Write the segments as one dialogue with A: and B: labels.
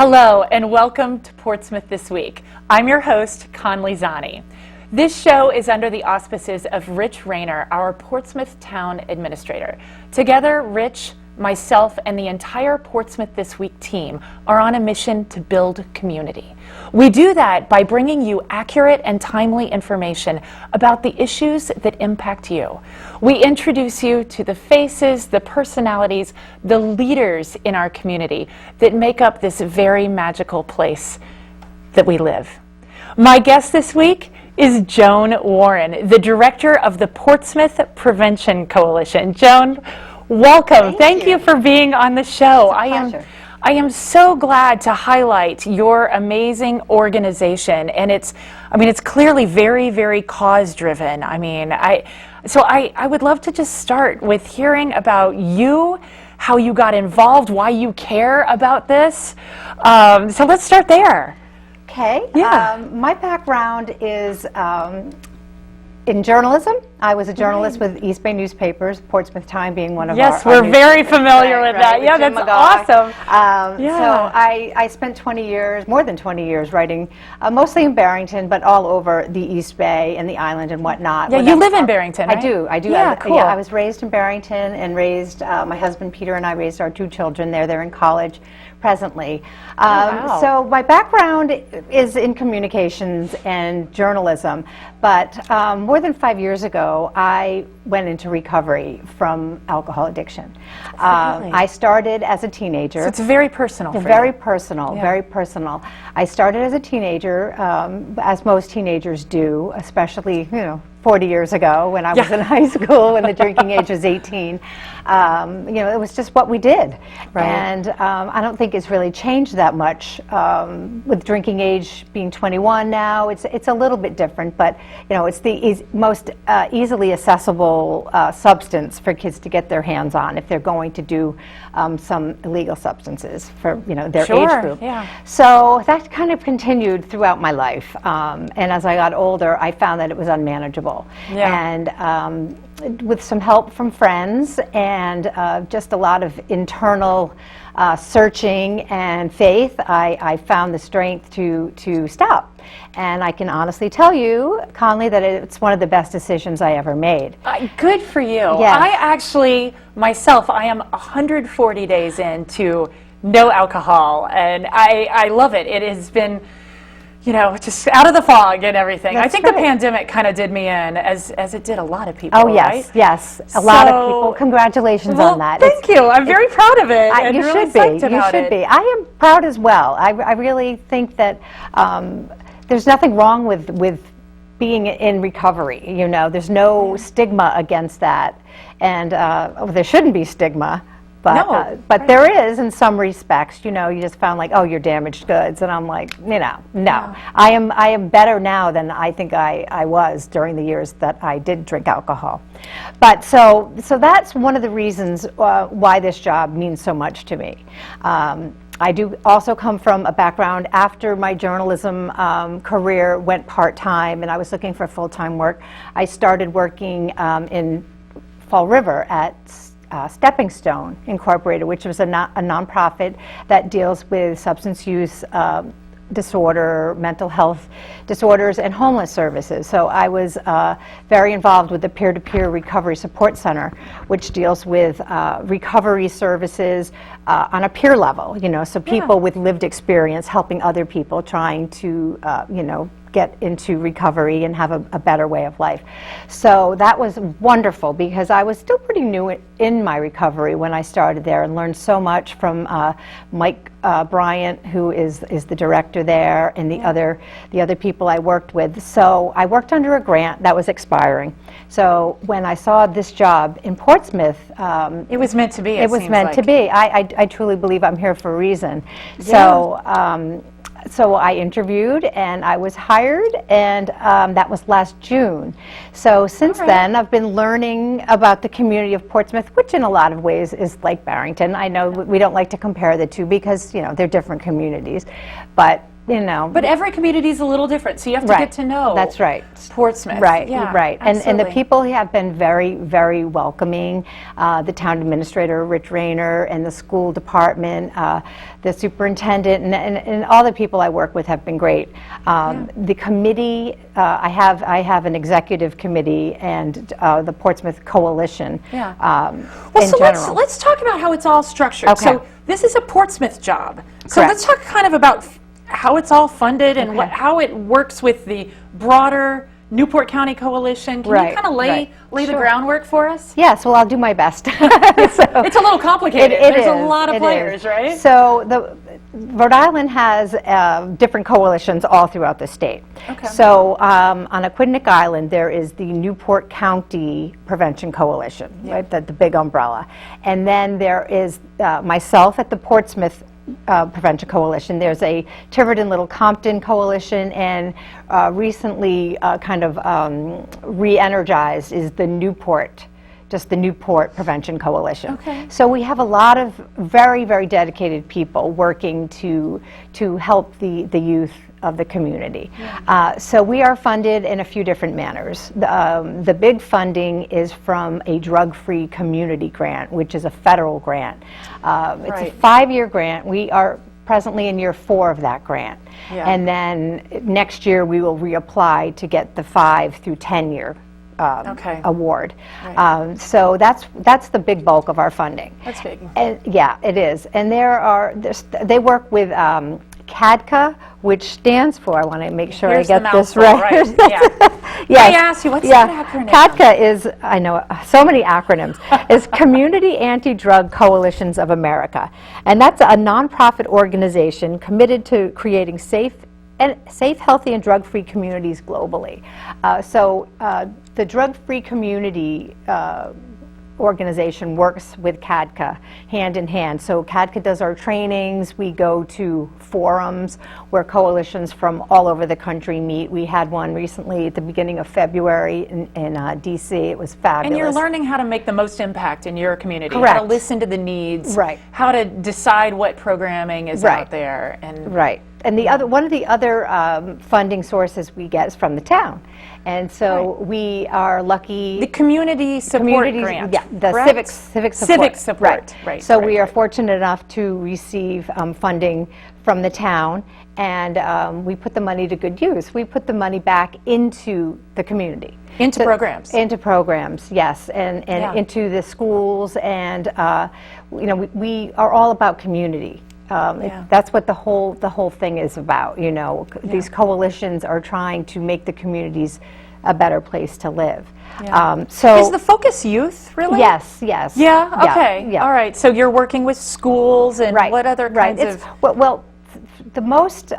A: Hello and welcome to Portsmouth This Week. I'm your host, Conley Zani. This show is under the auspices of Rich Rayner, our Portsmouth Town Administrator. Together, Rich, myself, and the entire Portsmouth This Week team are on a mission to build community. We do that by bringing you accurate and timely information about the issues that impact you. We introduce you to the faces, the personalities, the leaders in our community that make up this very magical place that we live. My guest this week is Joan Warren, the Director of the Portsmouth Prevention Coalition. Joan, welcome. Thank you for being on the show. I am so glad to highlight your amazing organization, and it's clearly very, very cause-driven. I would love to just start with hearing about you, how you got involved, why you care about this. So let's start there.
B: Okay.
A: Yeah.
B: My background is in journalism. I was a journalist with East Bay newspapers, Portsmouth Time being one of our
A: Yes, we're very familiar with that. Yeah, that's awesome.
B: So I spent 20 years, more than 20 years, writing mostly in Barrington, but all over the East Bay and the island and whatnot.
A: Yeah, you live in Barrington, right?
B: I do.
A: Yeah, cool.
B: Yeah, I was raised in Barrington and raised, my husband Peter and I raised our two children there. They're in college presently.
A: Wow.
B: So my background is in communications and journalism, but more than 5 years ago, I went into recovery from alcohol addiction.
A: Really?
B: I started as a teenager.
A: So it's very personal for
B: Very
A: you.
B: personal,
A: Yeah.
B: very personal. I started as a teenager, as most teenagers do, especially, 40 years ago when I was in high school when the drinking age was 18. It was just what we did.
A: Right.
B: And I don't think it's really changed that much with drinking age being 21 now. It's a little bit different, but it's the most easily accessible substance for kids to get their hands on if they're going to do some illegal substances for their age group.
A: Yeah.
B: So that kind of continued throughout my life. And as I got older, I found that it was unmanageable.
A: Yeah.
B: And with some help from friends and just a lot of internal searching and faith, I found the strength to stop. And I can honestly tell you, Conley, that it's one of the best decisions I ever made.
A: Good for you.
B: Yes.
A: I actually, myself, I am 140 days into no alcohol, and I love it. It has been, just out of the fog and everything.
B: That's
A: I think
B: right.
A: the pandemic kind of did me in, as it did a lot of people,
B: Oh, yes,
A: right?
B: yes. A lot of people. Congratulations on that.
A: Thank you. I'm very proud of it. And
B: You
A: really
B: should be.
A: psyched about
B: You should
A: it.
B: be. I am proud as well. I really think that there's nothing wrong with being in recovery. There's no stigma against that, and there shouldn't be stigma. But,
A: No,
B: but
A: right.
B: there is in some respects. You just found like, oh, you're damaged goods, and I'm like, no. I am better now than I think I was during the years that I did drink alcohol. But so that's one of the reasons why this job means so much to me. I do also come from a background after my journalism career went part-time, and I was looking for full-time work. I started working in Fall River at Stepping Stone Incorporated, which was a nonprofit that deals with substance use disorder, mental health disorders, and homeless services. So I was very involved with the Peer-to-Peer Recovery Support Center, which deals with recovery services on a peer level, so people with lived experience helping other people trying to, get into recovery and have a better way of life. So that was wonderful because I was still pretty new in my recovery when I started there and learned so much from Mike Bryant, who is the director there, and the other people I worked with. So I worked under a grant that was expiring. So when I saw this job in Portsmouth,
A: It was meant to be.
B: it was meant to be. I truly believe I'm here for a reason.
A: Yeah.
B: So I interviewed and I was hired, and that was last June. So since then, I've been learning about the community of Portsmouth, which in a lot of ways is like Barrington. I know we don't like to compare the two because they're different communities, but you know.
A: But every community is a little different, so you have to get to know.
B: That's right.
A: Portsmouth.
B: Right,
A: Yeah,
B: right. And the
A: absolutely.
B: people have been very, very welcoming. The town administrator, Rich Rayner, and the school department, the superintendent, and all the people I work with have been great. The committee, I have an executive committee and the Portsmouth Coalition
A: Well,
B: in
A: so
B: general.
A: let's talk about how it's all structured.
B: Okay.
A: So this is a Portsmouth job. So let's talk kind of about how it's all funded and how it works with the broader Newport County Coalition. Can you kind of lay the groundwork for us?
B: Yes, well, I'll do my best.
A: It's a little complicated. There's a lot of players, right?
B: So Rhode Island has different coalitions all throughout the state.
A: Okay.
B: So on Aquidneck Island, there is the Newport County Prevention Coalition, right, the big umbrella. And then there is myself at the Portsmouth Prevention Coalition. There's a Tiverton Little Compton Coalition, and recently kind of re-energized is the Newport, just the Newport Prevention Coalition.
A: Okay.
B: So we have a lot of very, very dedicated people working to help the youth of the community. So we are funded in a few different manners. The big funding is from a drug-free community grant, which is a federal grant. It's a 5-year grant. We are presently in year 4 of that grant. And then next year we will reapply to get the 5 through 10-year award. So that's the big bulk of our funding.
A: That's big.
B: And, yeah, it is. And they work with CADCA, which stands for, I want to make sure I get this right.
A: Yes. Let me ask you, what's that acronym?
B: CADCA is, I know, so many acronyms, is Community Anti-Drug Coalitions of America. And that's a nonprofit organization committed to creating safe, healthy, and drug-free communities globally. The drug-free community organization works with CADCA hand in hand. So CADCA does our trainings. We go to forums where coalitions from all over the country meet. We had one recently at the beginning of February in DC. It was fabulous.
A: And you're learning how to make the most impact in your community.
B: Correct.
A: How to listen to the needs.
B: Right.
A: How to decide what programming is out there. And
B: And one of the other funding sources we get is from the town. And so we are lucky.
A: The community support grant.
B: Yeah, the civic support.
A: Civic support. Right.
B: So we are fortunate enough to receive funding from the town, and we put the money to good use. We put the money back into the community.
A: Into programs.
B: Into programs, yes, and into the schools, and we are all about community. That's what the whole thing is about. These coalitions are trying to make the communities a better place to live. So
A: is the focus youth, really?
B: Yes.
A: Yeah. Okay. All right. So you're working with schools and what other kinds of?
B: Well, the most.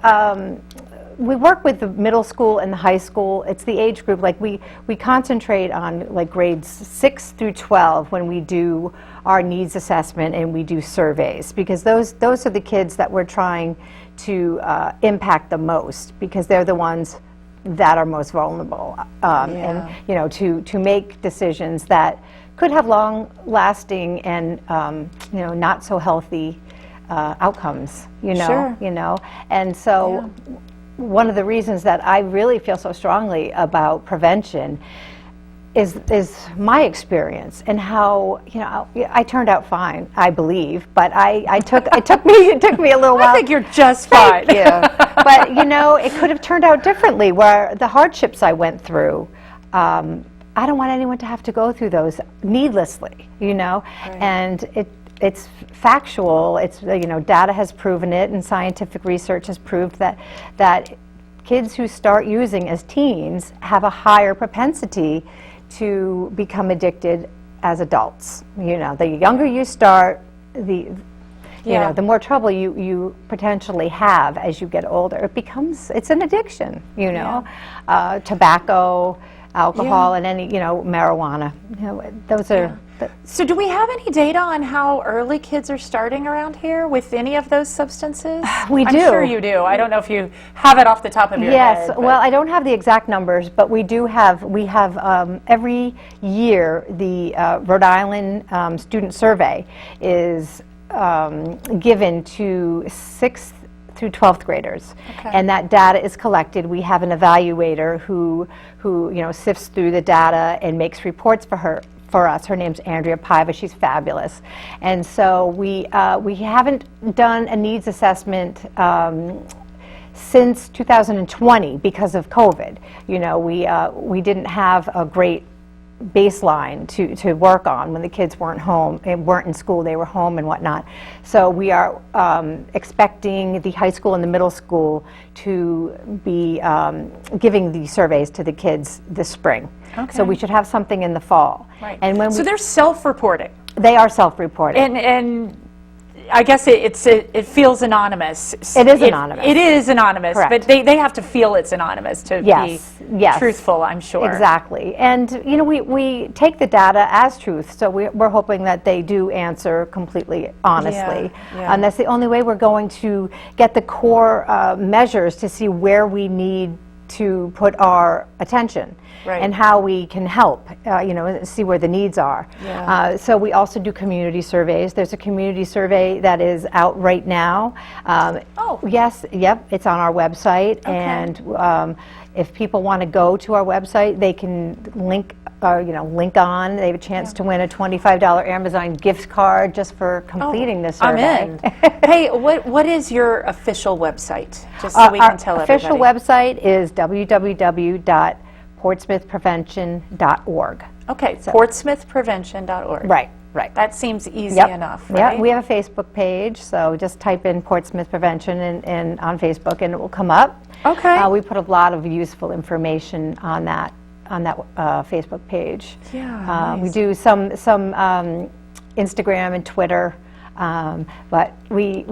B: We work with the middle school and the high school. It's the age group, like we concentrate on like grades 6 through 12 when we do our needs assessment and we do surveys, because those are the kids that we're trying to impact the most, because they're the ones that are most vulnerable, and to make decisions that could have long-lasting and not so healthy outcomes. And so. One of the reasons that I really feel so strongly about prevention is my experience and how I turned out fine, I believe, but it took me a little while.
A: I think you're just fine.
B: Thank you. But it could have turned out differently. Where the hardships I went through, I don't want anyone to have to go through those needlessly. And it's factual. It's data has proven it, and scientific research has proved that kids who start using as teens have a higher propensity to become addicted as adults. The younger you start, the more trouble you potentially have as you get older. It's an addiction. Tobacco, alcohol, and any marijuana. Those are.
A: So do we have any data on how early kids are starting around here with any of those substances?
B: We do.
A: I'm sure you do. I don't know if you have it off the top of your head.
B: Yes, well, I don't have the exact numbers, but we have every year the Rhode Island Student Survey is given to 6th through 12th graders.
A: Okay.
B: And that data is collected. We have an evaluator who sifts through the data and makes reports for us. Her name's Andrea Paiva. She's fabulous. And so we haven't done a needs assessment since 2020 because of COVID. We didn't have a great baseline to work on when the kids weren't home and weren't in school. They were home and whatnot. So we are expecting the high school and the middle school to be giving the surveys to the kids this spring.
A: Okay.
B: So we should have something in the fall.
A: Right.
B: And when
A: so they're self-reporting.
B: They are self-reporting.
A: And I guess it feels anonymous.
B: It is anonymous.
A: It is anonymous,
B: Correct.
A: but they have to feel it's anonymous to be truthful, I'm sure.
B: Exactly. And we take the data as truth, so we're hoping that they do answer completely honestly.
A: Yeah.
B: And that's the only way we're going to get the core measures to see where we need to put our attention.
A: Right.
B: And how we can help, see where the needs are.
A: Yeah.
B: So we also do community surveys. There's a community survey that is out right now.
A: Oh.
B: Yes, yep, it's on our website.
A: Okay.
B: And if people want to go to our website, they can link on. They have a chance to win a $25 Amazon gift card just for completing this survey.
A: I'm in. Hey, what is your official website? Just so we can tell
B: Our official
A: everybody.
B: website is www.portsmouthprevention.org.
A: Okay, portsmouthprevention.org.
B: Right.
A: That seems easy
B: Yep.
A: enough, right?
B: Yeah, we have a Facebook page, so just type in Portsmouth Prevention and on Facebook, and it will come up.
A: Okay.
B: We put a lot of useful information on that Facebook page.
A: Yeah,
B: We
A: nice.
B: do some Instagram and Twitter. But we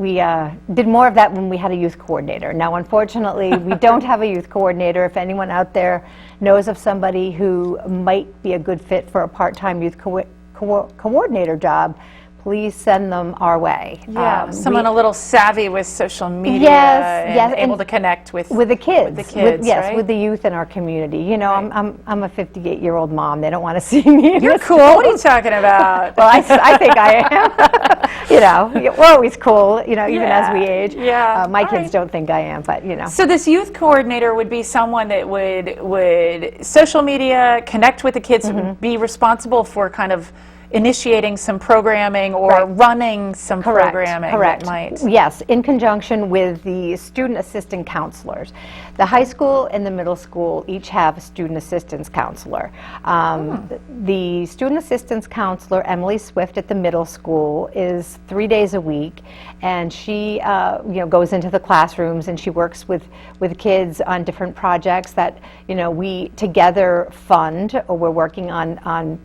B: did more of that when we had a youth coordinator. Now, unfortunately, we don't have a youth coordinator. If anyone out there knows of somebody who might be a good fit for a part-time youth coordinator job, please send them our way.
A: Yeah, someone a little savvy with social media
B: Yes,
A: and able to connect with
B: the kids.
A: With the kids,
B: yes,
A: right?
B: with the youth in our community.
A: Right.
B: I'm a 58-year-old mom. They don't want to see me. in
A: You're
B: this
A: cool. What are you talking about?
B: Well, I think I am. We're always cool, even as we age.
A: Yeah.
B: My
A: All
B: kids
A: right.
B: don't think I am, but
A: So this youth coordinator would be someone that would social media, connect with the kids, be responsible for kind of initiating some programming or
B: Right.
A: running some programming
B: Correct.
A: that might.
B: Yes, in conjunction with the student assistant counselors. The high school and the middle school each have a student assistance counselor. The student assistance counselor, Emily Swift, at the middle school is 3 days a week, and she goes into the classrooms and she works with kids on different projects that we together fund, or we're working on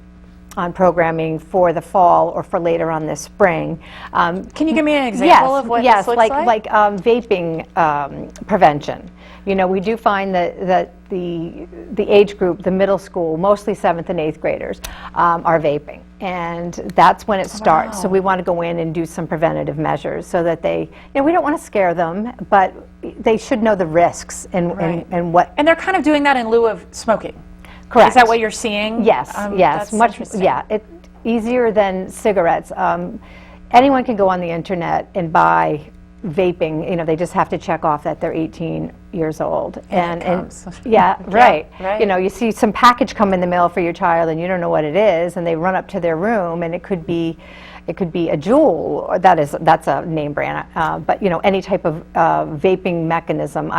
B: programming for the fall or for later on this spring.
A: Can you give me an example of what this looks like?
B: Vaping prevention. We do find that the age group, the middle school, mostly 7th and 8th graders, are vaping. And that's when it starts. So we want to go in and do some preventative measures so that they, we don't want to scare them, but they should know the risks and what.
A: And they're kind of doing that in lieu of smoking.
B: Correct.
A: Is that what you're seeing?
B: Yes, yes,
A: That's
B: much.
A: interesting.
B: Yeah, it's easier than cigarettes. Anyone can go on the internet and buy vaping. They just have to check off that they're 18 years old.
A: And
B: yeah, right.
A: right.
B: You see some package come in the mail for your child, and you don't know what it is, and they run up to their room, and it could be a Juul, or that's a name brand. But any type of vaping mechanism.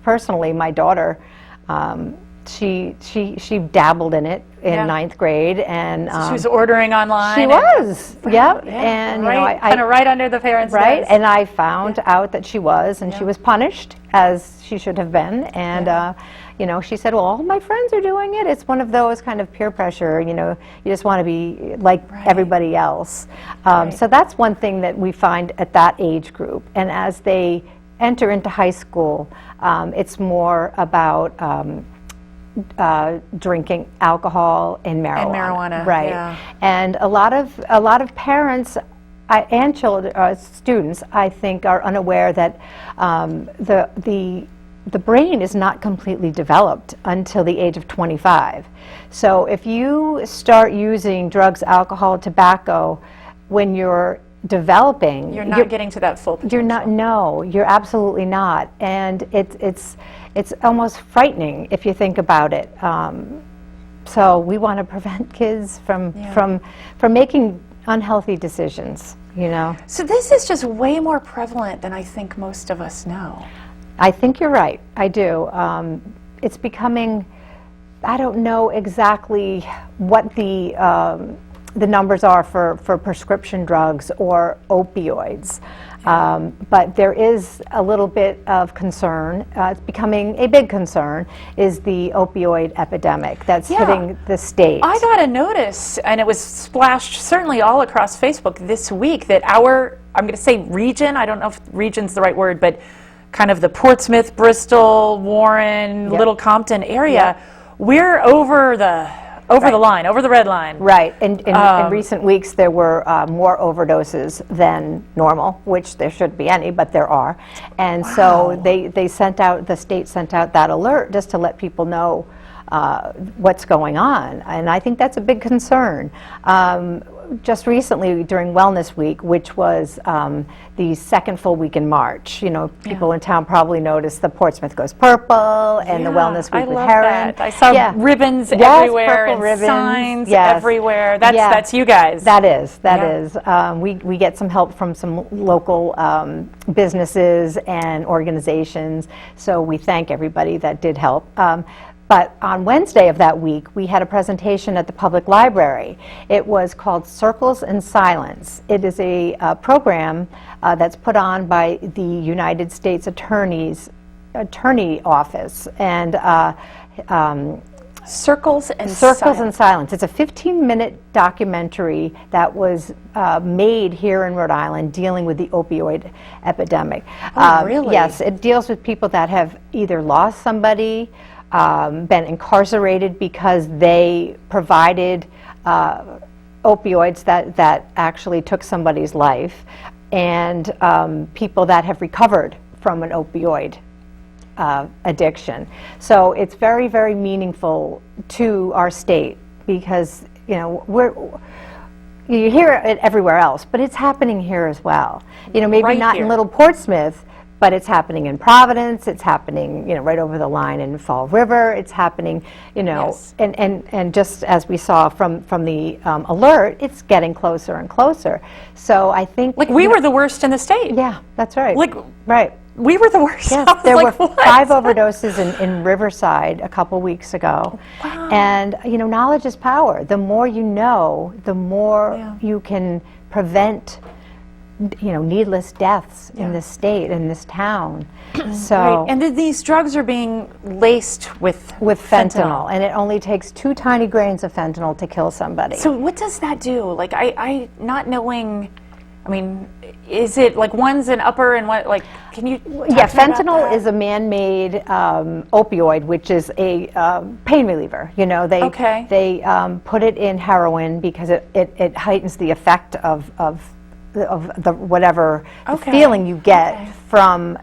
B: Personally, my daughter. She dabbled in it in 9th grade, and
A: she was ordering online.
B: She was, yep.
A: Yeah,
B: And
A: kind of right under the parents'
B: right.
A: nose.
B: And I found out that she was, and she was punished as she should have been. And she said, "Well, all my friends are doing it." It's one of those kind of peer pressure. You just want to be like everybody else. So that's one thing that we find at that age group. And as they enter into high school, it's more about drinking alcohol and marijuana.
A: And marijuana,
B: right?
A: yeah.
B: And a lot of parents and children, students, I think, are unaware that the brain is not completely developed until the age of 25. So if you start using drugs, alcohol, tobacco when you're developing,
A: you're not getting to that full potential.
B: You're not. No, you're absolutely not, and it's almost frightening if you think about it. So we want to prevent kids from making unhealthy decisions. You know.
A: So this is just way more prevalent than I think most of us know.
B: I think you're right. I do. It's becoming. I don't know exactly what the numbers are for prescription drugs or opioids, but there is a little bit of concern. It's becoming a big concern, is the opioid epidemic that's hitting the state.
A: I got a notice, and it was splashed certainly all across Facebook this week, that our, I'm going to say region, I don't know if region's the right word, but kind of the Portsmouth, Bristol, Warren, Little Compton area, we're over the line, over the red line.
B: Right, and in recent weeks there were more overdoses than normal, which there shouldn't be any, but there are. And so they sent out, the state sent out that alert just to let people know what's going on. And I think that's a big concern. Just recently during Wellness Week, which was the second full week in March, you know, people in town probably noticed the Portsmouth Goes Purple and the Wellness Week with Heron.
A: That. I saw ribbons everywhere and ribbons. Signs everywhere. That's you guys.
B: That is. We get some help from some local businesses and organizations, so we thank everybody that did help. But on Wednesday of that week, we had a presentation at the public library. It was called Circles in Silence. It is a program that's put on by the United States Attorney Office, and
A: Circles in
B: Silence. It's a 15-minute documentary that was made here in Rhode Island dealing with the opioid epidemic.
A: Oh, really?
B: Yes, it deals with people that have either lost somebody, been incarcerated because they provided opioids that actually took somebody's life, and people that have recovered from an opioid addiction. So it's very, very meaningful to our state, because you know you hear it everywhere else, but it's happening here as well. You know, maybe not in Little Portsmouth, but it's happening in Providence, it's happening, you know, right over the line in Fall River, it's happening, you know, and just as we saw from the alert, it's getting closer and closer. So I think...
A: Like, we were the worst in the state.
B: Yeah, that's right.
A: Like,
B: right.
A: We were the worst.
B: Yes, there were 5 overdoses in Riverside a couple weeks ago.
A: Wow.
B: And, you know, knowledge is power. The more you know, the more you can prevent, you know, needless deaths in this state, in this town. So,
A: and these drugs are being laced with
B: fentanyl, and it only takes 2 tiny grains of fentanyl to kill somebody.
A: So what does that do? Like, I not knowing, I mean, is it like one's an upper and what, like, can you talk
B: fentanyl is a man-made opioid, which is a pain reliever. You know, they put it in heroin because it heightens the effect of the whatever the feeling you get from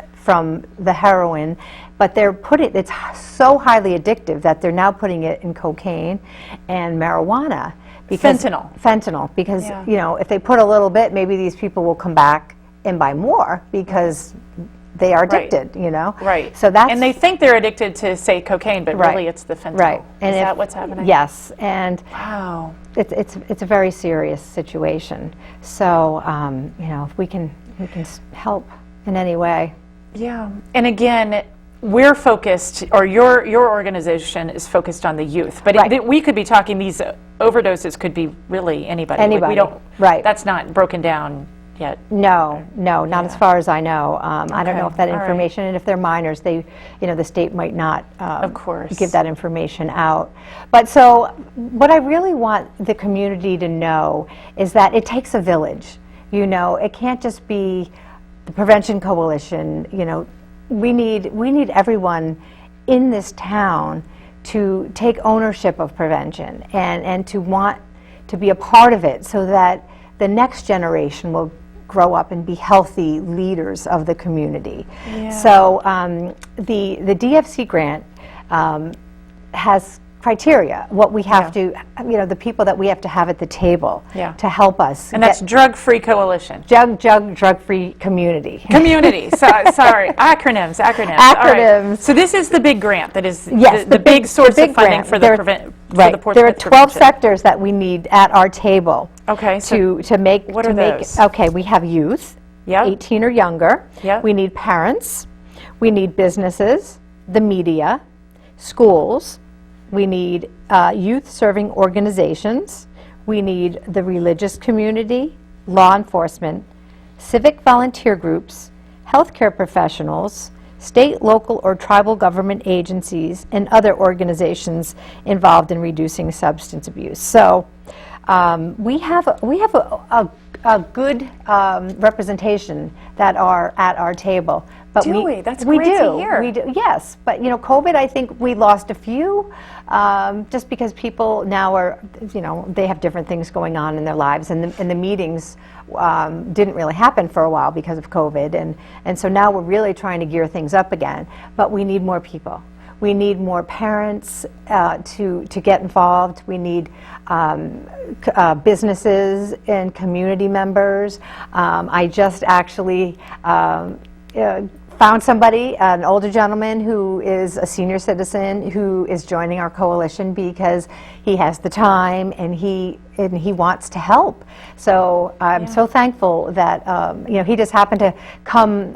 B: the heroin, but they're putting, it's so highly addictive that they're now putting it in cocaine and marijuana. Because fentanyl, because you know, if they put a little bit, maybe these people will come back and buy more because they are addicted, you know?
A: Right.
B: So that's,
A: and they think they're addicted to, say, cocaine, but really it's the fentanyl.
B: Right. And
A: is that what's happening?
B: Yes. And
A: wow.
B: It's a very serious situation. So, you know, if we can help in any way.
A: Yeah. And again, we're focused, or your organization is focused on the youth, but we could be talking, these overdoses could be really anybody.
B: Anybody.
A: Like, we don't, that's not broken down yet.
B: No, not as far as I know. I don't know if that information, and if they're minors, they, you know, the state might not
A: of course
B: give that information out. But so what I really want the community to know is that it takes a village. You know, it can't just be the Prevention Coalition. You know, we need everyone in this town to take ownership of prevention and to want to be a part of it, so that the next generation will grow up and be healthy leaders of the community. Yeah. So the DFC grant has criteria, what we have to, the people that we have to have at the table to help us.
A: And that's Drug-Free Coalition.
B: Drug-free community.
A: Community. Sorry. Acronyms. All right. So this is the big grant that is the big source of funding for the Portsmouth
B: There are 12
A: Prevention.
B: sectors that we need at our table.
A: Okay.
B: To make.
A: What are those?
B: Okay, we have youth, 18 or younger. We need parents. We need businesses, the media, schools. We need youth-serving organizations. We need the religious community, law enforcement, civic volunteer groups, healthcare professionals, state, local, or tribal government agencies, and other organizations involved in reducing substance abuse. So we have a good representation that are at our table. But
A: Do we? That's great to hear.
B: We do, yes. But COVID, I think we lost a few, just because people now are, they have different things going on in their lives, and the meetings didn't really happen for a while because of COVID, and so now we're really trying to gear things up again. But we need more people. We need more parents to get involved. We need businesses and community members. I just actually found somebody, an older gentleman who is a senior citizen who is joining our coalition because he has the time and he wants to help. So I'm so thankful that he just happened to come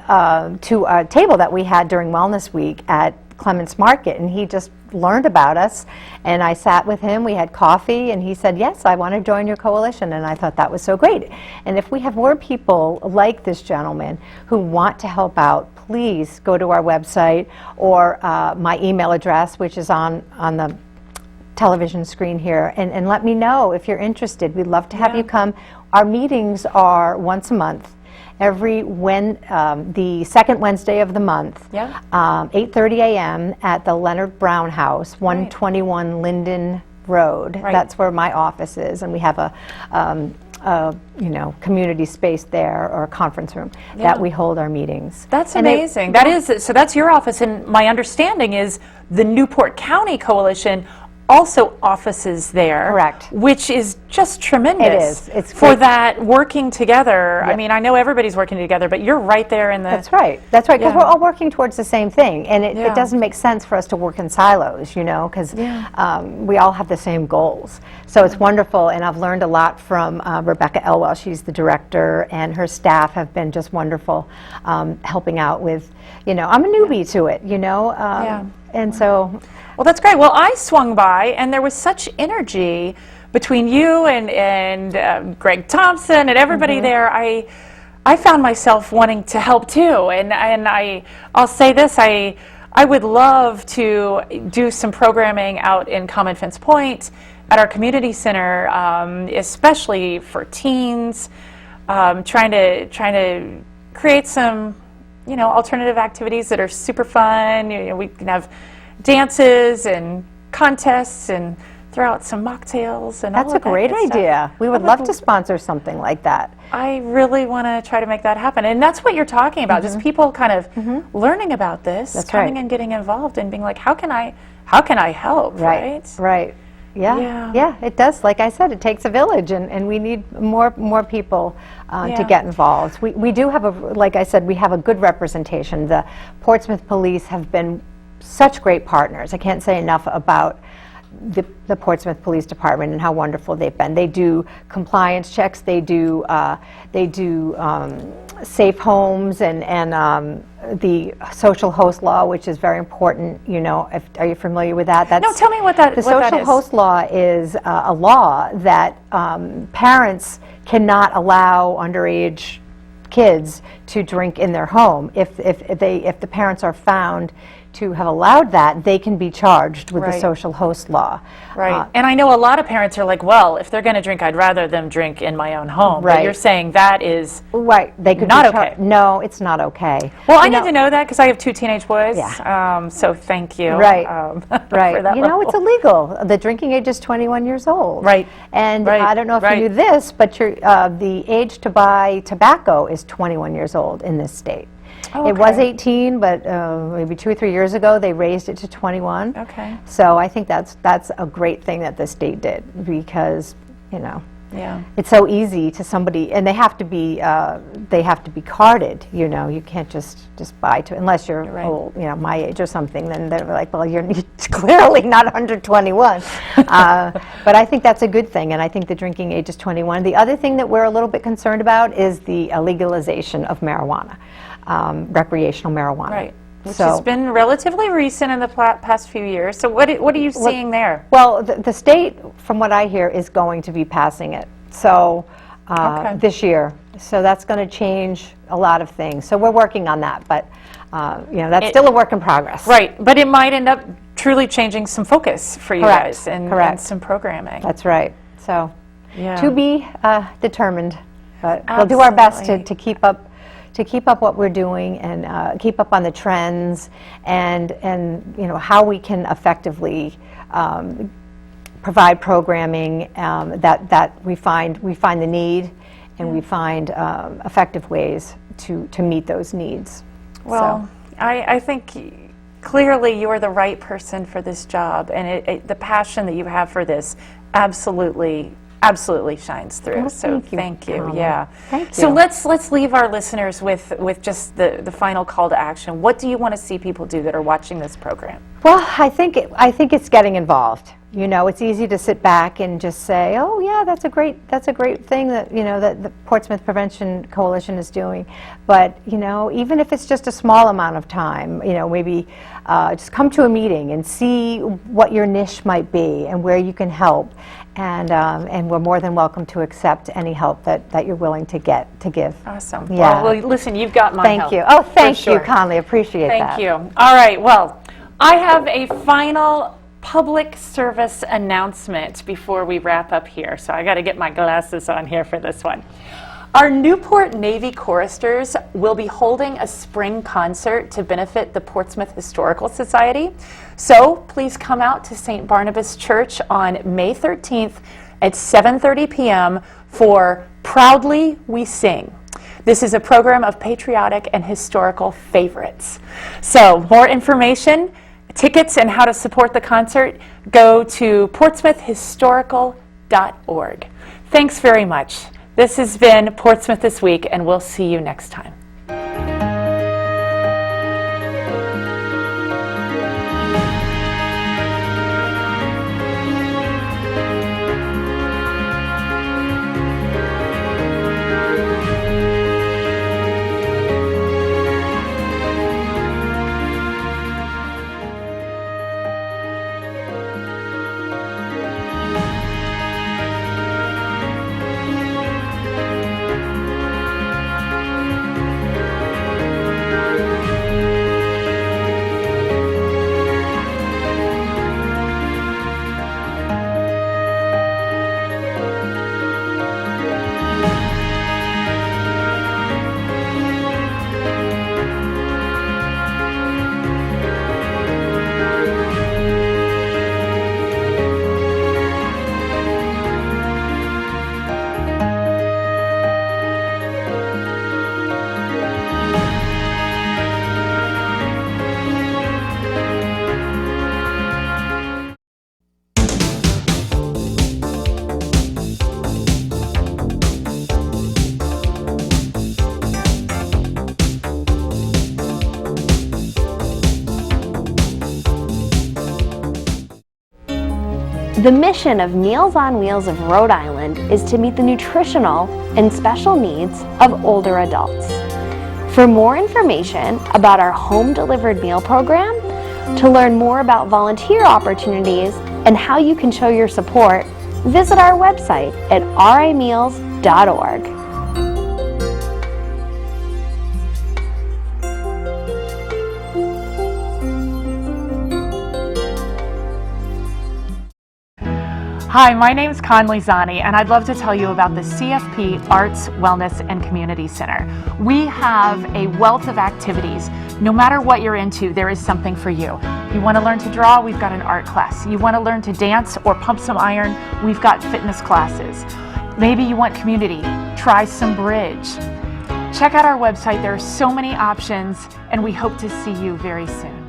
B: to a table that we had during Wellness Week at Clements Market, and he just learned about us, and I sat with him, we had coffee, and he said, yes, I want to join your coalition, and I thought that was so great. And if we have more people like this gentleman who want to help out, please go to our website or my email address, which is on the television screen here, and let me know if you're interested. We'd love to have you come. Our meetings are once a month. The second Wednesday of the month, 8:30 a.m. at the Leonard Brown House, 121 Linden Road. That's where my office is, and we have a community space there, or a conference room that we hold our meetings.
A: That's amazing. So that's your office, and my understanding is the Newport County Coalition also offices there.
B: Correct.
A: Which is just tremendous.
B: It is. It's
A: for
B: great.
A: that working together. I mean, I know everybody's working together, but you're right there in the...
B: That's right, because we're all working towards the same thing, and it doesn't make sense for us to work in silos, because we all have the same goals. So it's wonderful, and I've learned a lot from Rebecca Elwell. She's the director, and her staff have been just wonderful, helping out with, I'm a newbie to it, and so...
A: Well, that's great. Well, I swung by, and there was such energy between you and Greg Thompson and everybody there. I found myself wanting to help too, and I'll say this: I would love to do some programming out in Common Fence Point at our community center, especially for teens, trying to create some alternative activities that are super fun. We can have dances and contests and throw out some mocktails and all of that.
B: That's a great idea. We would love to sponsor something like that.
A: I really want to try to make that happen, and that's what you're talking about. Just people kind of learning about this, coming and getting involved, and being like, how can I help?
B: Right. Yeah, it does. Like I said, it takes a village, and we need more people to get involved. We do have like I said, we have a good representation. The Portsmouth Police have been such great partners. I can't say enough about the Portsmouth Police Department and how wonderful they've been. They do compliance checks. They do safe homes and the social host law, which is very important. Are you familiar with that?
A: No, tell me what that is.
B: The social host law is a law that parents cannot allow underage kids to drink in their home. If the parents are found to have allowed that, they can be charged with the social host law.
A: Right. And I know a lot of parents are like, well, if they're going to drink, I'd rather them drink in my own home. But you're saying that is
B: they could
A: not okay.
B: No, it's not okay.
A: Well, I need to know that because I have 2 teenage boys. So thank you.
B: Right.
A: For that level.
B: It's illegal. The drinking age is 21 years old.
A: Right.
B: And I don't know if you knew this, but the age to buy tobacco is 21 years old in this state.
A: Oh,
B: It was
A: okay.
B: 18, but maybe 2 or 3 years ago, they raised it to 21.
A: Okay.
B: So I think that's a great thing that the state did, because, you know,
A: Yeah.
B: it's so easy to somebody, and they have to be carded. You know, you can't just buy to, unless you're
A: Right.
B: old, you know, my age or something. Then they're like, well, you're clearly not under 21. But I think that's a good thing, and I think the drinking age is 21. The other thing that we're a little bit concerned about is the legalization of marijuana, recreational marijuana.
A: Right. Which
B: So-
A: has been relatively recent in the past few years. So what are you seeing there?
B: Well, the state, from what I hear, is going to be passing it, so,
A: Okay.
B: this year. So that's going to change a lot of things. So we're working on that, but, you know, that's still a work in progress.
A: Right, but it might end up truly changing some focus for you
B: Correct,
A: guys and
B: correct.
A: some programming.
B: That's right. So,
A: Yeah.
B: to be determined, but we'll do our best
A: Absolutely.
B: to keep up what we're doing, and keep up on the trends, and you know, how we can effectively provide programming that we find the need, and we find effective ways to meet those needs.
A: Well, I think clearly you are the right person for this job, and the passion that you have for this absolutely shines through.
B: Well,
A: So
B: thank you, Connie.
A: Yeah.
B: Thank
A: So
B: you.
A: let's leave our listeners with just the final call to action. What do you want to see people do that are watching this program?
B: Well, I think it's getting involved. You know, it's easy to sit back and just say, "Oh, yeah, that's a great thing that, you know, that the Portsmouth Prevention Coalition is doing." But, you know, even if it's just a small amount of time, you know, maybe just come to a meeting and see what your niche might be and where you can help. And we're more than welcome to accept any help that you're willing to give.
A: Awesome.
B: Yeah.
A: Well, listen, you've got my
B: Thank
A: help.
B: you. Oh,
A: for
B: thank you,
A: sure.
B: Conley. Appreciate that.
A: Thank you. All right. Well, I have a final public service announcement before we wrap up here. So I got to get my glasses on here for this one. Our Newport Navy choristers will be holding a spring concert to benefit the Portsmouth Historical Society. So please come out to St. Barnabas Church on May 13th at 7:30 p.m. for Proudly We Sing. This is a program of patriotic and historical favorites. So more information, tickets, and how to support the concert, go to portsmouthhistorical.org. Thanks very much. This has been Portsmouth This Week, and we'll see you next time.
C: The mission of Meals on Wheels of Rhode Island is to meet the nutritional and special needs of older adults. For more information about our home-delivered meal program, to learn more about volunteer opportunities and how you can show your support, visit our website at rimeals.org.
A: Hi, my name is Conley Zani, and I'd love to tell you about the CFP Arts, Wellness, and Community Center. We have a wealth of activities. No matter what you're into, there is something for you. You want to learn to draw? We've got an art class. You want to learn to dance or pump some iron? We've got fitness classes. Maybe you want community. Try some bridge. Check out our website. There are so many options, and we hope to see you very soon.